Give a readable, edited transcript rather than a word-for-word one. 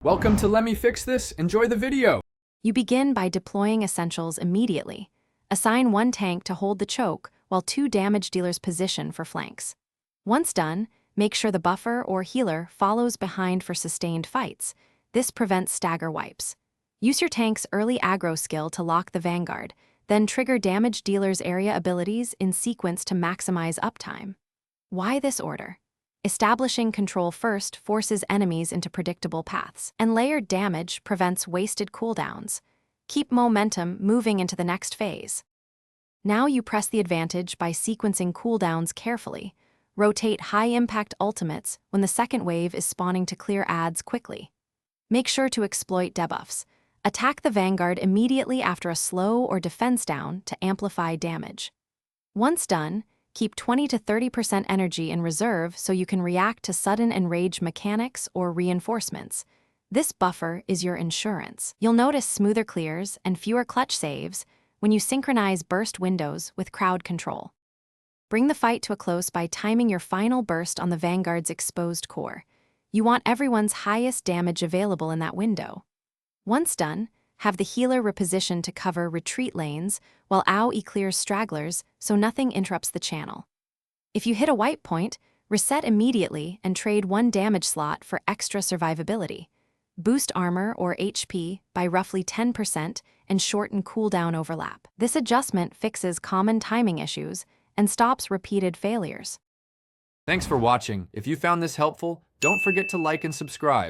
Welcome to Let Me Fix This. Enjoy the video. You begin by deploying essentials immediately. Assign one tank to hold the choke while two damage dealers position for flanks. Once done, make sure the buffer or healer follows behind for sustained fights. This prevents stagger wipes. Use your tank's early aggro skill to lock the Vanguard, then trigger damage dealer's area abilities in sequence to maximize uptime. Why this order? Establishing control first forces enemies into predictable paths, and layered damage prevents wasted cooldowns. Keep momentum moving into the next phase. Now you press the advantage by sequencing cooldowns carefully. Rotate high-impact ultimates when the second wave is spawning to clear adds quickly. Make sure to exploit debuffs. Attack the Vanguard immediately after a slow or defense down to amplify damage. Once done, keep 20 to 30% energy in reserve so you can react to sudden enrage mechanics or reinforcements. This buffer is your insurance. You'll notice smoother clears and fewer clutch saves when you synchronize burst windows with crowd control. Bring the fight to a close by timing your final burst on the Vanguard's exposed core. You want everyone's highest damage available in that window. Once done, have the healer reposition to cover retreat lanes while AoE clears stragglers so nothing interrupts the channel. If you hit a wipe point, reset immediately and trade one damage slot for extra survivability. Boost armor or HP by roughly 10% and shorten cooldown overlap. This adjustment fixes common timing issues and stops repeated failures. Thanks for watching. If you found this helpful, don't forget to like and subscribe.